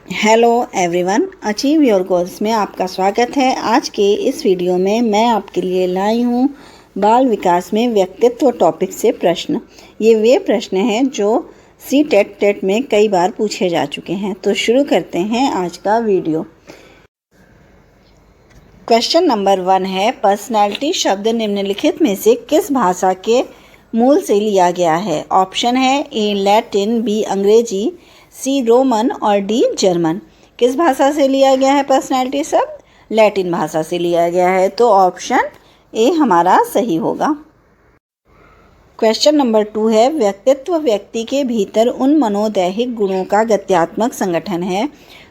Hello everyone, achieve your goals में आपका स्वागत है। आज के इस वीडियो में मैं आपके लिए लाई हूँ बाल विकास में व्यक्तित्व टॉपिक से प्रश्न। ये वे प्रश्न हैं जो टेट में कई बार पूछे जा चुके हैं। तो शुरू करते हैं आज का वीडियो। क्वेश्चन नंबर 1 है, पर्सनैलिटी शब्द निम्नलिखित में से किस भाषा के मूल से लिया गया है? ऑप्शन है ए लैटिन, बी अंग्रेजी, सी रोमन और डी जर्मन। किस भाषा से लिया गया है पर्सनैलिटी शब्द? लैटिन भाषा से लिया गया है, तो ऑप्शन ए हमारा सही होगा। क्वेश्चन नंबर 2 है, व्यक्तित्व व्यक्ति के भीतर उन मनोदैहिक गुणों का गत्यात्मक संगठन है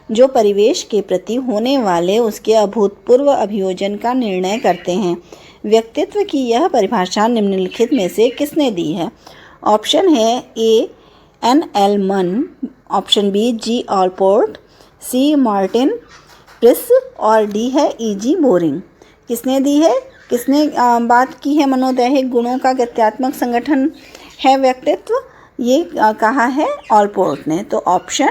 जो परिवेश के प्रति होने वाले उसके अभूतपूर्व अभियोजन का निर्णय करते हैं। व्यक्तित्व की यह परिभाषा निम्नलिखित में से किसने दी है? ऑप्शन है ए N.L. मन, ऑप्शन बी जी ऑलपोर्ट, सी मार्टिन प्रिस और डी है E.G. बोरिंग। किसने दी है? किसने बात की है मनोदैहिक गुणों का गत्यात्मक संगठन है व्यक्तित्व? ये कहा है ऑलपोर्ट ने, तो ऑप्शन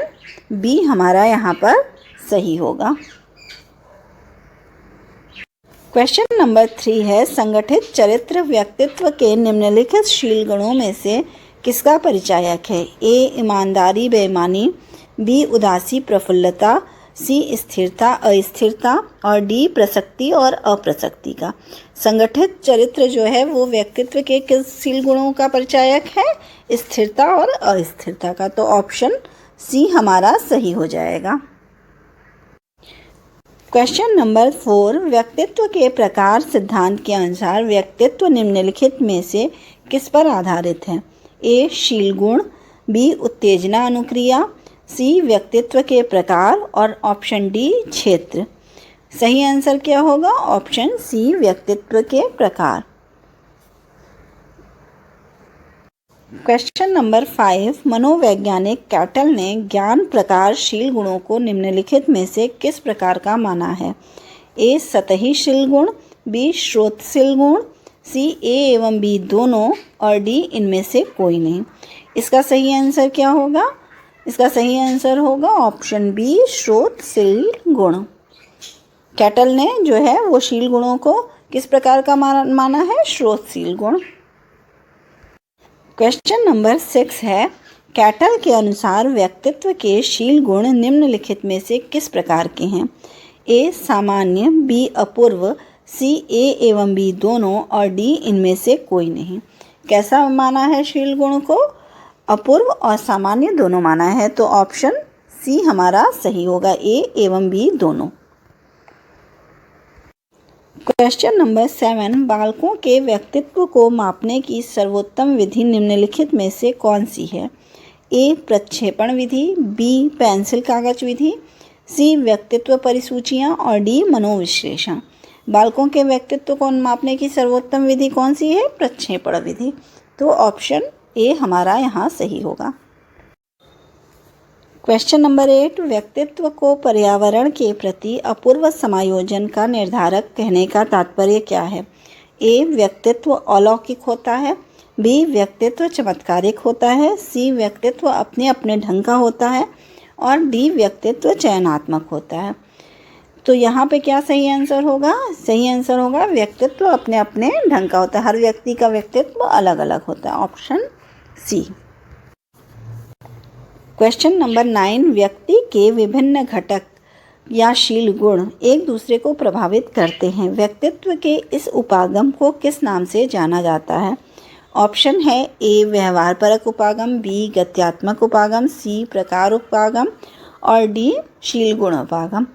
बी हमारा यहाँ पर सही होगा। क्वेश्चन नंबर 3 है, संगठित चरित्र व्यक्तित्व के निम्नलिखित शील गुणों में से किसका परिचायक है? ए ईमानदारी बेईमानी, बी उदासी प्रफुल्लता, सी स्थिरता अस्थिरता और डी प्रसक्ति और अप्रसक्ति का। संगठित चरित्र जो है वो व्यक्तित्व के किस शील गुणों का परिचायक है? स्थिरता और अस्थिरता का, तो ऑप्शन सी हमारा सही हो जाएगा। क्वेश्चन नंबर 4, व्यक्तित्व के प्रकार सिद्धांत के अनुसार व्यक्तित्व निम्नलिखित में से किस पर आधारित है? ए शील गुण, बी उत्तेजना अनुक्रिया, सी व्यक्तित्व के प्रकार और ऑप्शन डी क्षेत्र। सही आंसर क्या होगा? ऑप्शन सी व्यक्तित्व के प्रकार। क्वेश्चन नंबर 5, मनोवैज्ञानिक कैटल ने ज्ञान प्रकार शील गुणों को निम्नलिखित में से किस प्रकार का माना है? ए सतही शील गुण, बी स्रोतशील गुण, सी ए एवं बी दोनों और डी इनमें से कोई नहीं। इसका सही आंसर क्या होगा? इसका सही आंसर होगा ऑप्शन बी स्रोतशील गुण। कैटल ने जो है वो शील गुणों को किस प्रकार का माना है? स्रोतशील गुण। क्वेश्चन नंबर 6 है, कैटल के अनुसार व्यक्तित्व के शील गुण निम्नलिखित में से किस प्रकार के हैं? ए सामान्य, बी अपूर्व, सी ए एवं बी दोनों और डी इनमें से कोई नहीं। कैसा माना है शील गुण को? अपूर्व और सामान्य दोनों माना है, तो ऑप्शन सी हमारा सही होगा, ए एवं बी दोनों। क्वेश्चन नंबर 7, बालकों के व्यक्तित्व को मापने की सर्वोत्तम विधि निम्नलिखित में से कौन सी है? ए प्रक्षेपण विधि, बी पेंसिल कागज विधि, सी व्यक्तित्व परिसूचियाँ और डी मनोविश्लेषण। बालकों के व्यक्तित्व को मापने की सर्वोत्तम विधि कौन सी है? प्रक्षेपण विधि, तो ऑप्शन ए हमारा यहाँ सही होगा। क्वेश्चन नंबर 8, व्यक्तित्व को पर्यावरण के प्रति अपूर्व समायोजन का निर्धारक कहने का तात्पर्य क्या है? ए व्यक्तित्व अलौकिक होता है, बी व्यक्तित्व चमत्कारिक होता है, सी व्यक्तित्व अपने अपने ढंग का होता है और डी व्यक्तित्व चयनात्मक होता है। तो यहाँ पे क्या सही आंसर होगा? सही आंसर होगा व्यक्तित्व अपने अपने ढंग का होता है। हर व्यक्ति का व्यक्तित्व अलग अलग होता है, ऑप्शन सी। क्वेश्चन नंबर 9, व्यक्ति के विभिन्न घटक या शील गुण एक दूसरे को प्रभावित करते हैं। व्यक्तित्व के इस उपागम को किस नाम से जाना जाता है? ऑप्शन है ए व्यवहार परक उपागम, बी गत्यात्मक उपागम, सी प्रकार उपागम और डी शील गुण उपागम।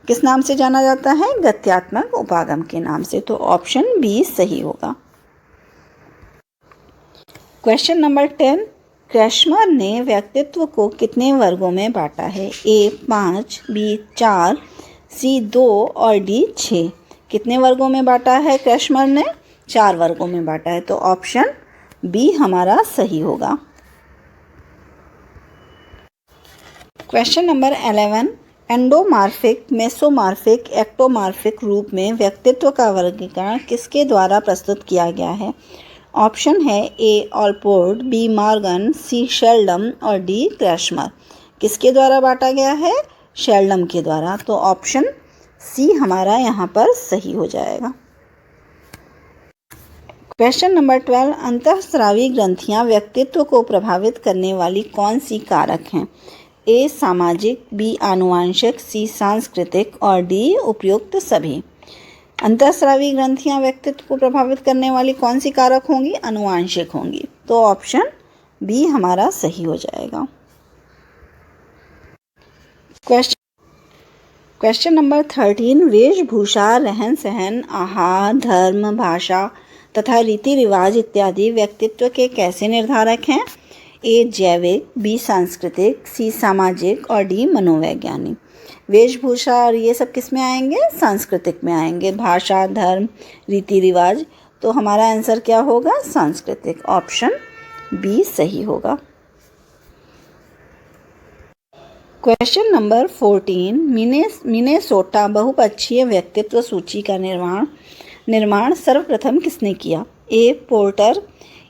किस नाम से जाना जाता है? गत्यात्मक उपागम के नाम से, तो ऑप्शन बी सही होगा। क्वेश्चन नंबर 10, क्रैशमर ने व्यक्तित्व को कितने वर्गों में बांटा है? ए 5, बी 4, सी 2 और डी 6। कितने वर्गों में बांटा है क्रैशमर ने? 4 वर्गों में बांटा है, तो ऑप्शन बी हमारा सही होगा। क्वेश्चन नंबर 11, एंडोमार्फिक, मेसोमार्फिक, एक्टोमार्फिक रूप में व्यक्तित्व का वर्गीकरण किसके द्वारा प्रस्तुत किया गया है? ऑप्शन है ए ऑलपोर्ट, बी मॉर्गन, सी शेल्डम और डी क्रैशमर। किसके द्वारा बांटा गया है? शेल्डम के द्वारा। तो ऑप्शन सी हमारा यहाँ पर सही हो जाएगा। क्वेश्चन नंबर 12, अंतःस्रावी ग्रंथियां व्यक्तित्व को प्रभावित करने वाली कौन सी कारक हैं? ए सामाजिक, बी आनुवंशिक, सी सांस्कृतिक और डी उपयुक्त सभी। अंतःस्रावी ग्रंथियां व्यक्तित्व को प्रभावित करने वाली कौन सी कारक होंगी? आनुवंशिक होंगी। तो ऑप्शन बी हमारा सही हो जाएगा। क्वेश्चन नंबर 13, वेशभूषा, रहन सहन, आहार, धर्म, भाषा तथा रीति रिवाज इत्यादि व्यक्तित्व के कैसे निर्धारक हैं? ए जैविक, बी सांस्कृतिक, सी सामाजिक और डी मनोवैज्ञानिक। वेशभूषा और ये सब किस में आएंगे? सांस्कृतिक में आएंगे। भाषा, धर्म, रीति रिवाज, तो हमारा आंसर क्या होगा? सांस्कृतिक। ऑप्शन बी सही होगा। क्वेश्चन नंबर 14, मिनेसोटा बहुपक्षीय व्यक्तित्व सूची का निर्माण सर्वप्रथम किसने किया? ए पोर्टर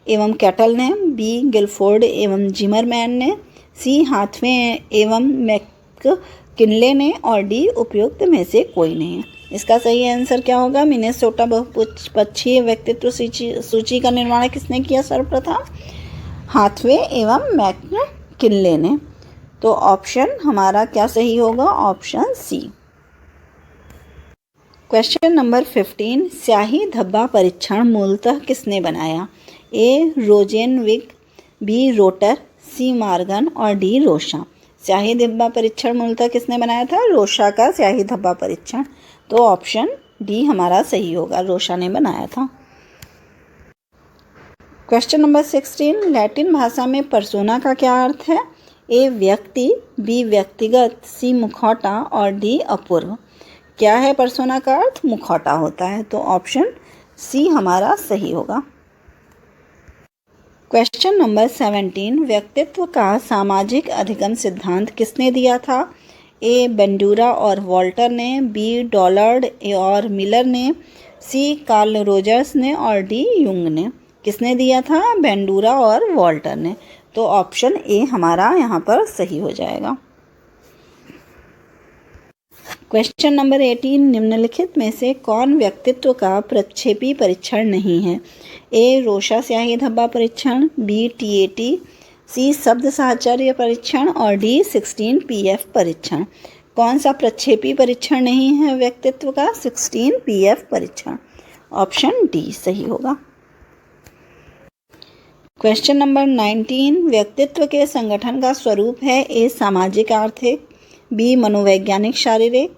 एवं कैटल ने, बी गिलफोर्ड एवं जिमरमैन ने, सी हाथवे एवं मैककिनले ने और डी उपयुक्त में से कोई नहीं। इसका सही आंसर क्या होगा? मिनेसोटा बहुपक्षीय व्यक्तित्व सूची का निर्माण किसने किया सर्वप्रथम? हाथवे एवं मैककिनले ने। तो ऑप्शन हमारा क्या सही होगा? Option C. क्वेश्चन नंबर 15, स्याही धब्बा परीक्षण मूलतः किसने बनाया? ए रोजेनविक, बी रोटर, सी मार्गन और डी रोशा। स्याही धब्बा परीक्षण मूलतः किसने बनाया था? रोशा का स्याही धब्बा परीक्षण। तो ऑप्शन डी हमारा सही होगा, रोशा ने बनाया था। क्वेश्चन नंबर 16, लैटिन भाषा में पर्सोना का क्या अर्थ है? ए व्यक्ति, बी व्यक्तिगत, सी मुखौटा और डी अपूर्व। क्या है पर्सोना का अर्थ? मुखौटा होता है। तो ऑप्शन सी हमारा सही होगा। क्वेश्चन नंबर 17, व्यक्तित्व का सामाजिक अधिगम सिद्धांत किसने दिया था? ए बेंडूरा और वॉल्टर ने, बी डॉलर्ड और मिलर ने, सी कार्ल रोजर्स ने और डी युंग ने। किसने दिया था? बेंडूरा और वॉल्टर ने। तो ऑप्शन ए हमारा यहाँ पर सही हो जाएगा। क्वेश्चन नंबर 18, निम्नलिखित में से कौन व्यक्तित्व का प्रक्षेपी परीक्षण नहीं है? ए रोशा स्याही धब्बा परीक्षण, बी टीएटी, सी शब्द साहचर्य परीक्षण और डी 16 पीएफ परीक्षण। कौन सा प्रक्षेपी परीक्षण नहीं है व्यक्तित्व का? 16 पीएफ परीक्षण। ऑप्शन डी सही होगा। क्वेश्चन नंबर 19, व्यक्तित्व के संगठन का स्वरूप है? ए सामाजिक आर्थिक, बी मनोवैज्ञानिक शारीरिक,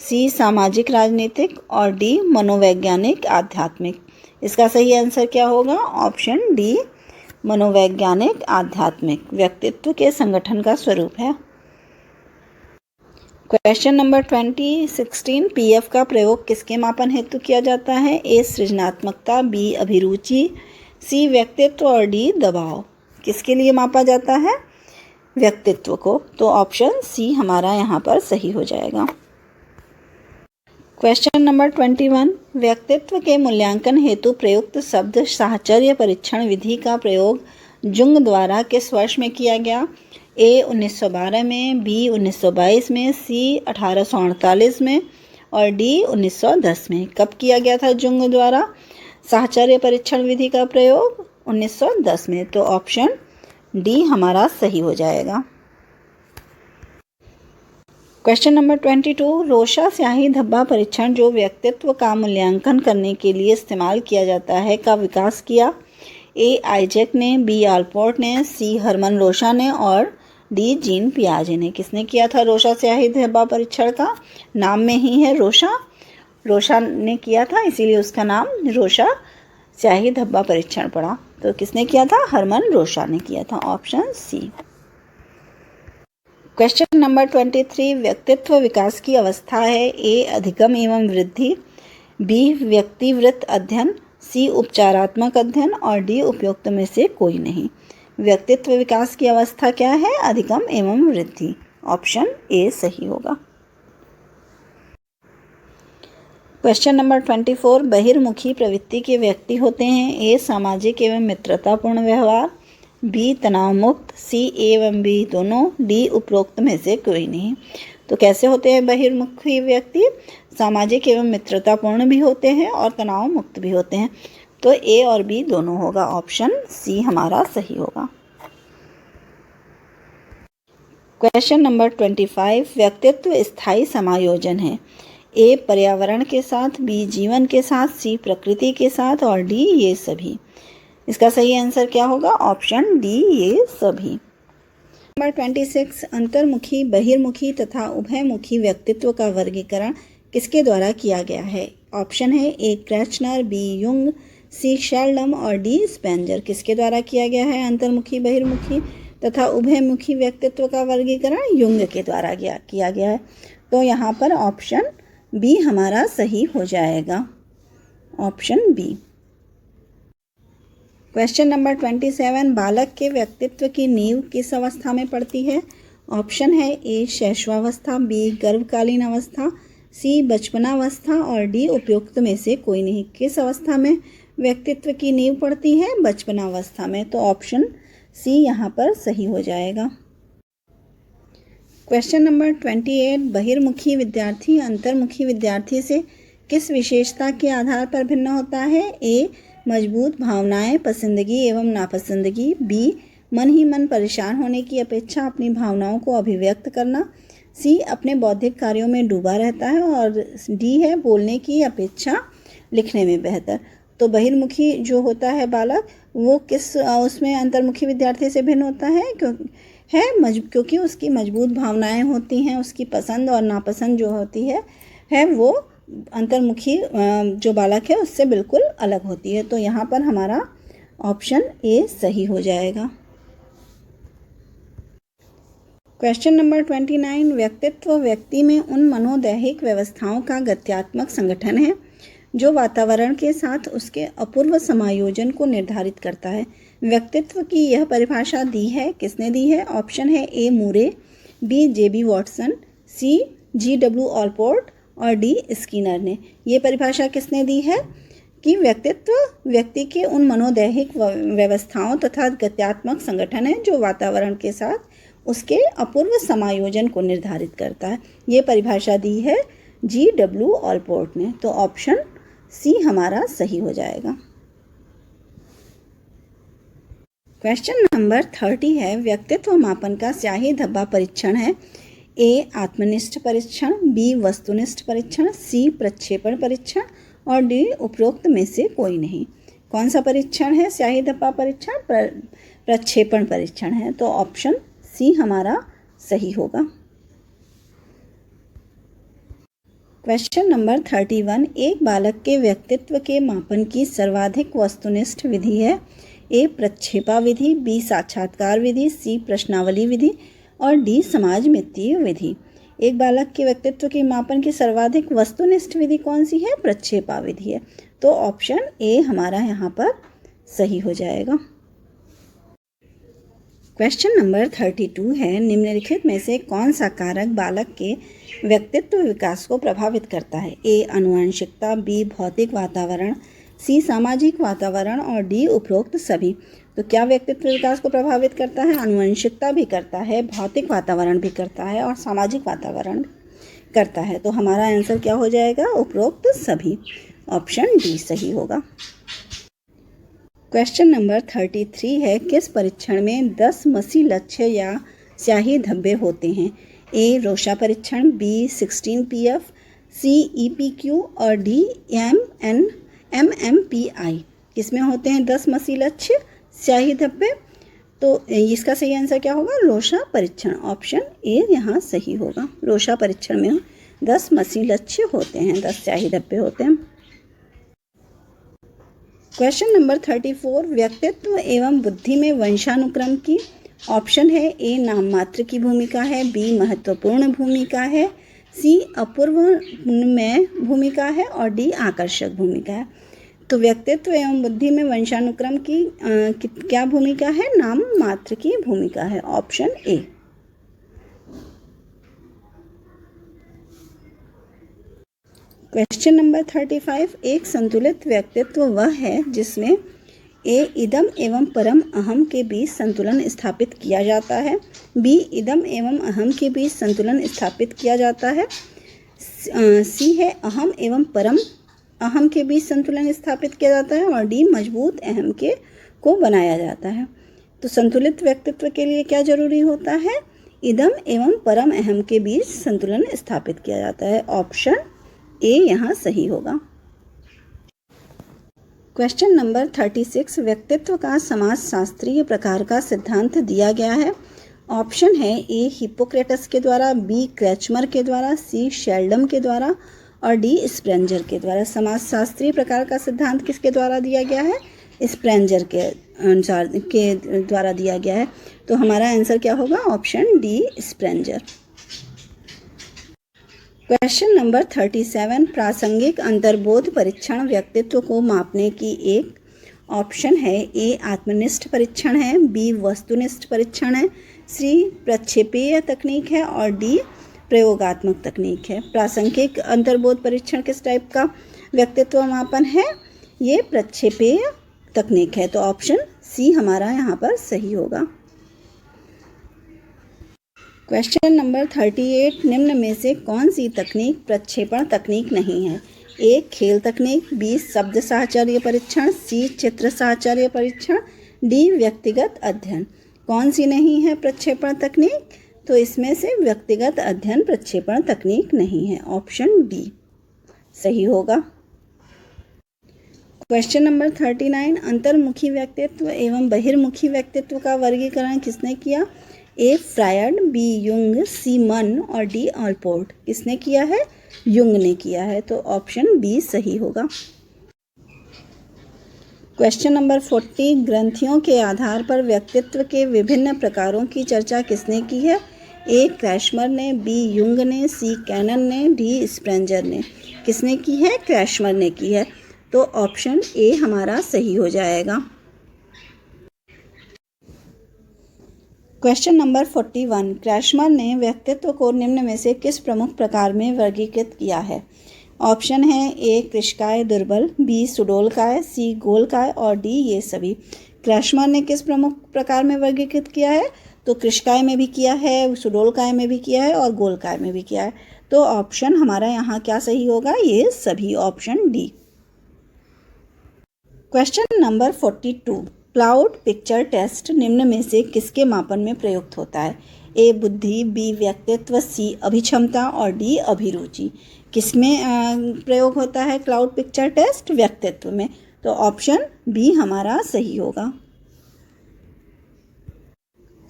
सी सामाजिक राजनीतिक और डी मनोवैज्ञानिक आध्यात्मिक। इसका सही आंसर क्या होगा? ऑप्शन डी मनोवैज्ञानिक आध्यात्मिक व्यक्तित्व के संगठन का स्वरूप है। क्वेश्चन नंबर 20, 16 पीएफ का प्रयोग किसके मापन हेतु किया जाता है? ए सृजनात्मकता, बी अभिरुचि, सी व्यक्तित्व और डी दबाव। किसके लिए मापा जाता है? व्यक्तित्व को। तो ऑप्शन सी हमारा यहाँ पर सही हो जाएगा। क्वेश्चन नंबर 21, व्यक्तित्व के मूल्यांकन हेतु प्रयुक्त शब्द साहचर्य परीक्षण विधि का प्रयोग जुंग द्वारा किस वर्ष में किया गया? ए 1912 में, बी 1922 में, सी 1848 में और डी 1910 में। कब किया गया था जुंग द्वारा साहचर्य परीक्षण विधि का प्रयोग? 1910 में। तो ऑप्शन डी हमारा सही हो जाएगा। क्वेश्चन नंबर 22, रोशा स्याही धब्बा परीक्षण जो व्यक्तित्व का मूल्यांकन करने के लिए इस्तेमाल किया जाता है का विकास किया? ए आइजैक ने, बी आलपोर्ट ने, सी हरमन रोशा ने और डी जीन पियाजे ने। किसने किया था रोशा स्याही धब्बा परीक्षण का? नाम में ही है रोशा, रोशा ने किया था, इसीलिए उसका नाम रोशा स्याही धब्बा परीक्षण पड़ा। तो किसने किया था? हरमन रोशा ने किया था। Option C. क्वेश्चन नंबर 23, व्यक्तित्व विकास की अवस्था है? ए अधिगम एवं वृद्धि, बी व्यक्तिवृत्त अध्ययन, सी उपचारात्मक अध्ययन और डी उपयुक्त में से कोई नहीं। व्यक्तित्व विकास की अवस्था क्या है? अधिगम एवं वृद्धि। ऑप्शन ए सही होगा। क्वेश्चन नंबर 24, बहिर्मुखी प्रवृत्ति के व्यक्ति होते हैं? ए सामाजिक एवं मित्रतापूर्ण व्यवहार, बी तनाव मुक्त, सी ए एवं बी दोनों, डी उपरोक्त में से कोई नहीं। तो कैसे होते हैं बहिर्मुखी व्यक्ति? सामाजिक एवं मित्रतापूर्ण भी होते हैं और तनाव मुक्त भी होते हैं। तो ए और बी दोनों होगा, ऑप्शन सी हमारा सही होगा। क्वेश्चन नंबर 25, व्यक्तित्व स्थायी समायोजन है। ए पर्यावरण के साथ, बी जीवन के साथ, सी प्रकृति के साथ और डी ये सभी। इसका सही आंसर क्या होगा? ऑप्शन डी ये सभी। नंबर 26, अंतर्मुखी, बहिर्मुखी तथा उभयमुखी व्यक्तित्व का वर्गीकरण किसके द्वारा किया गया है? ऑप्शन है ए क्रेचनर, बी युंग, सी शेल्डम और डी स्पेंजर। किसके द्वारा किया गया है अंतर्मुखी, बहिर्मुखी तथा उभयमुखी व्यक्तित्व का वर्गीकरण? युंग के द्वारा किया गया है। तो यहाँ पर ऑप्शन बी हमारा सही हो जाएगा, ऑप्शन बी। क्वेश्चन नंबर 27, बालक के व्यक्तित्व की नींव किस अवस्था में पड़ती है? ऑप्शन है ए शैशवावस्था, बी गर्भकालीन अवस्था, सी बचपनावस्था और डी उपयुक्त में से कोई नहीं। किस अवस्था में व्यक्तित्व की नींव पड़ती है? बचपनावस्था में। तो ऑप्शन सी यहाँ पर सही हो जाएगा। क्वेश्चन नंबर 28, बहिर्मुखी विद्यार्थी अंतर्मुखी विद्यार्थी से किस विशेषता के आधार पर भिन्न होता है? ए मजबूत भावनाएं, पसंदगी एवं नापसंदगी, बी मन ही मन परेशान होने की अपेक्षा अपनी भावनाओं को अभिव्यक्त करना, सी अपने बौद्धिक कार्यों में डूबा रहता है और डी है बोलने की अपेक्षा लिखने में बेहतर। तो बहिर्मुखी जो होता है बालक, वो किस उसमें अंतर्मुखी विद्यार्थी से भिन्न होता है? क्योंकि उसकी मजबूत भावनाएं होती हैं, उसकी पसंद और नापसंद जो होती है वो अंतर्मुखी जो बालक है उससे बिल्कुल अलग होती है। तो यहाँ पर हमारा ऑप्शन ए सही हो जाएगा। क्वेश्चन नंबर 29, व्यक्तित्व व्यक्ति में उन मनोदैहिक व्यवस्थाओं का गत्यात्मक संगठन है जो वातावरण के साथ उसके अपूर्व समायोजन को निर्धारित करता है। व्यक्तित्व की यह परिभाषा दी है, किसने दी है? ऑप्शन है ए मूरे, बी जेबी वॉटसन, सी GW ऑलपोर्ट और डी स्किनर ने। ये परिभाषा किसने दी है कि व्यक्तित्व व्यक्ति के उन मनोदैहिक व्यवस्थाओं तथा गत्यात्मक संगठन है जो वातावरण के साथ उसके अपूर्व समायोजन को निर्धारित करता है। ये परिभाषा दी है GW ऑलपोर्ट ने। तो ऑप्शन सी हमारा सही हो जाएगा। क्वेश्चन नंबर 30 है, व्यक्तित्व मापन का स्याही धब्बा परीक्षण है। ए आत्मनिष्ठ परीक्षण, बी वस्तुनिष्ठ परीक्षण, सी प्रक्षेपण परीक्षण और डी उपरोक्त में से कोई नहीं। कौन सा परीक्षण है स्याही धब्बा परीक्षण? प्रक्षेपण परीक्षण है। तो ऑप्शन सी हमारा सही होगा। क्वेश्चन नंबर 31, एक बालक के व्यक्तित्व के मापन की सर्वाधिक वस्तुनिष्ठ विधि है। ए प्रक्षेपा विधि, बी साक्षात्कार विधि, सी प्रश्नावली विधि और डी समाज मित्तीय विधि। एक बालक के व्यक्तित्व के मापन की सर्वाधिक वस्तुनिष्ठ विधि कौन सी है? प्रक्षेपा विधि है। तो ऑप्शन ए हमारा यहाँ पर सही हो जाएगा। क्वेश्चन नंबर 32 है, निम्नलिखित में से कौन सा कारक बालक के व्यक्तित्व विकास को प्रभावित करता है? ए आनुवंशिकता, बी भौतिक वातावरण, सी सामाजिक वातावरण और डी उपरोक्त सभी। तो क्या व्यक्तित्व विकास को प्रभावित करता है? आनुवंशिकता भी करता है, भौतिक वातावरण भी करता है और सामाजिक वातावरण करता है। तो हमारा आंसर क्या हो जाएगा? उपरोक्त सभी, ऑप्शन डी सही होगा। क्वेश्चन नंबर 33 है, किस परीक्षण में 10 मसी लक्ष्य या स्याही धब्बे होते हैं? ए रोशा परीक्षण, बी 16 PF, सी EPQ और डी MMPI। किसमें होते हैं 10 मसी लक्ष्य स्याही धब्बे? तो इसका सही आंसर क्या होगा? रोशा परीक्षण, ऑप्शन ए यहाँ सही होगा। रोशा परीक्षण में 10 मसी लक्ष्य होते हैं, 10 स्याही धब्बे होते हैं। क्वेश्चन नंबर 34, व्यक्तित्व एवं बुद्धि में वंशानुक्रम की। ऑप्शन है ए नाम मात्र की भूमिका है, बी महत्वपूर्ण भूमिका है, सी अपूर्व में भूमिका है और डी आकर्षक भूमिका है। तो व्यक्तित्व एवं बुद्धि में वंशानुक्रम की क्या भूमिका है? नाम मात्र की भूमिका है, ऑप्शन ए। क्वेश्चन नंबर 35, एक संतुलित व्यक्तित्व वह है जिसमें ए इदम एवं परम अहम के बीच संतुलन स्थापित किया जाता है, बी इदम एवं अहम के बीच संतुलन स्थापित किया जाता है। सी है अहम एवं परम अहम के बीच संतुलन स्थापित किया जाता है। और डी मजबूत अहम को बनाया जाता है। तो संतुलित व्यक्तित्व के लिए क्या जरूरी होता है? इदम एवं परम अहम के बीच संतुलन स्थापित किया जाता है। ऑप्शन ए यहाँ सही होगा। क्वेश्चन नंबर 36, व्यक्तित्व का समाजशास्त्रीय प्रकार का सिद्धांत दिया गया है। ऑप्शन है ए हिप्पोक्रेटस के द्वारा, बी क्रैचमर के द्वारा, सी शेल्डम के द्वारा और डी स्प्रेंजर के द्वारा। समाजशास्त्रीय प्रकार का सिद्धांत किसके द्वारा दिया गया है? स्प्रेंजर के अनुसार के द्वारा दिया गया है। तो हमारा आंसर क्या होगा? Option D Spranger. Question number 37, प्रासंगिक अंतर्बोध परीक्षण व्यक्तित्व को मापने की एक ऑप्शन है। ए आत्मनिष्ठ परीक्षण है, बी वस्तुनिष्ठ परीक्षण है, सी प्रक्षेपीय तकनीक है और डी प्रयोगात्मक तकनीक है। प्रासंगिक अंतर्बोध परीक्षण किस टाइप का व्यक्तित्व मापन है? ये प्रक्षेपीय तकनीक है। तो ऑप्शन सी हमारा यहाँ पर सही होगा। क्वेश्चन नंबर 38, निम्न में से कौन सी तकनीक प्रक्षेपण तकनीक नहीं है? ए खेल तकनीक, बी शब्द साहचर्य परीक्षण, सी चित्र साहचर्य परीक्षण, डी व्यक्तिगत अध्ययन। कौन सी नहीं है प्रक्षेपण तकनीक? तो इसमें से व्यक्तिगत अध्ययन प्रक्षेपण तकनीक नहीं है। ऑप्शन डी सही होगा। क्वेश्चन नंबर 39, अंतर्मुखी व्यक्तित्व एवं बहिर्मुखी व्यक्तित्व का वर्गीकरण किसने किया? ए फ्रायड, बी युंग, सी मन और डी ऑलपोर्ट। किसने किया है? युंग ने किया है। तो ऑप्शन बी सही होगा। क्वेश्चन नंबर 40, ग्रंथियों के आधार पर व्यक्तित्व के विभिन्न प्रकारों की चर्चा किसने की है? ए क्रैशमर ने, बी युंग ने, सी कैनन ने, डी स्प्रेंजर ने। किसने की है? क्रैशमर ने की है। तो ऑप्शन ए हमारा सही हो जाएगा। क्वेश्चन नंबर 41, क्रैशमर ने व्यक्तित्व को निम्न में से किस प्रमुख प्रकार में वर्गीकृत किया है? ऑप्शन है ए कृशकाय दुर्बल, बी सुडोलकाय, सी गोलकाय और डी ये सभी। क्रैशमर ने किस प्रमुख प्रकार में वर्गीकृत किया है? तो कृशकाय में भी किया है, सुडोलकाय में भी किया है और गोलकाय में भी किया है। तो ऑप्शन हमारा यहाँ क्या सही होगा? ये सभी, option D. Question number 42, cloud picture test निम्न में से किसके मापन में प्रयुक्त होता है? ए बुद्धि, बी व्यक्तित्व, सी अभिक्षमता और डी अभिरुचि। किसमें प्रयोग होता है क्लाउड पिक्चर टेस्ट? व्यक्तित्व में। तो ऑप्शन बी हमारा सही होगा।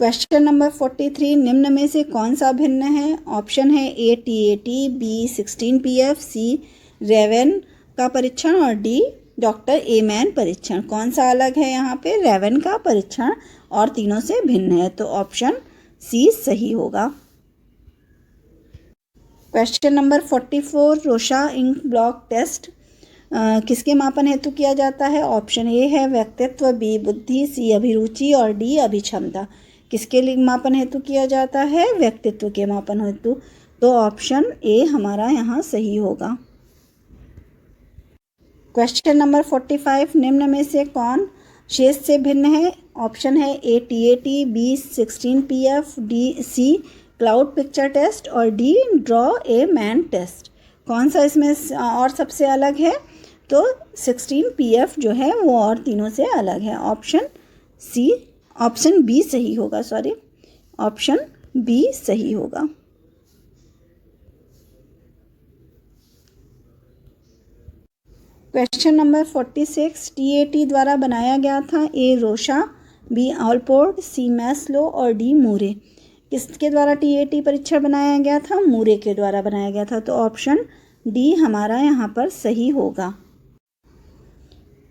क्वेश्चन नंबर 43, निम्न में से कौन सा भिन्न है? ऑप्शन है ए टीएटी, बी 16PF, सी रेवेन का परीक्षण और डी डॉक्टर एमैन परीक्षण। कौन सा अलग है यहाँ पे? रेवेन का परीक्षण और तीनों से भिन्न है। तो ऑप्शन सी सही होगा। Question number 44, Rorschach ink blot test किसके मापन हेतु किया जाता है? ऑप्शन ए है व्यक्तित्व, बी बुद्धि, सी अभिरुचि और डी अभिक्षमता। किसके लिए मापन हेतु किया जाता है? व्यक्तित्व के मापन हेतु। तो ऑप्शन ए हमारा यहाँ सही होगा। क्वेश्चन नंबर 45, निम्न में से कौन शेष से भिन्न है? ऑप्शन है A TAT, B 16PF, D C cloud picture test और D draw a man test. कौन सा इसमें और सबसे अलग है? तो 16PF जो है वो और तीनों से अलग है। ऑप्शन बी सही होगा। ऑप्शन बी सही होगा। क्वेश्चन नंबर 46, टीएटी द्वारा बनाया गया था। ए रोशा, बी ऑलपोर्ट, सी मैस्लो और डी मूरे। किसके द्वारा टीएटी परीक्षण बनाया गया था? मूरे के द्वारा बनाया गया था। तो ऑप्शन डी हमारा यहाँ पर सही होगा।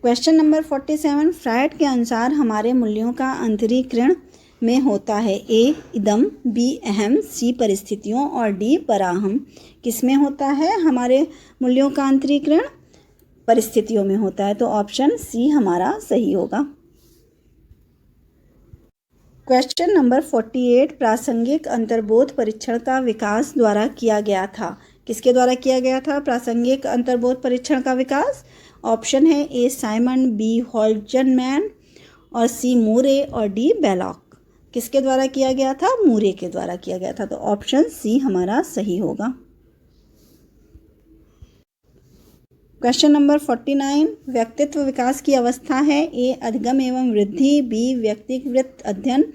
क्वेश्चन नंबर 47, फ्रायड के अनुसार हमारे मूल्यों का अंतरीकरण में होता है। ए इदम, बी अहम, सी परिस्थितियों और डी पराहम। किस में होता है हमारे मूल्यों का अंतरीकरण? परिस्थितियों में होता है। तो ऑप्शन सी हमारा सही होगा। क्वेश्चन नंबर 48, प्रासंगिक अंतर्बोध परीक्षण का विकास द्वारा किया गया था। किसके द्वारा किया गया था प्रासंगिक अंतर्बोध परीक्षण का विकास? ऑप्शन है ए साइमन, बी हॉल्जनमैन और सी मूरे और डी बेलॉक। किसके द्वारा किया गया था? मूरे के द्वारा किया गया था। तो ऑप्शन सी हमारा सही होगा। क्वेश्चन नंबर 49, व्यक्तित्व विकास की अवस्था है ए अधिगम एवं वृद्धि, बी व्यक्तिगत अध्ययन,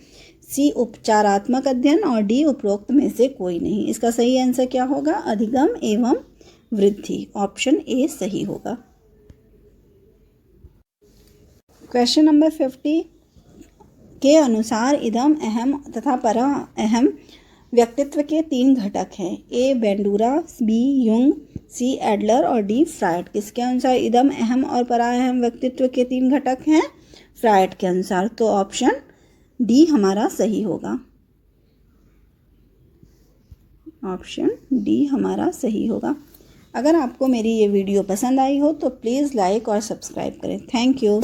सी उपचारात्मक अध्ययन और डी उपरोक्त में से कोई नहीं। इसका सही आंसर क्या होगा? अधिगम एवं वृद्धि। ऑप्शन ए सही होगा। क्वेश्चन नंबर 50 के अनुसार इदम, अहम तथा परा अहम व्यक्तित्व के 3 घटक हैं। ए बेंडूरा, बी युंग, सी एडलर और डी फ्रायड। किसके अनुसार इदम, अहम और परा अहम व्यक्तित्व के 3 घटक हैं? फ्रायड के अनुसार। तो ऑप्शन डी हमारा सही होगा। ऑप्शन डी हमारा सही होगा। अगर आपको मेरी ये वीडियो पसंद आई हो तो प्लीज़ लाइक और सब्सक्राइब करें। Thank you.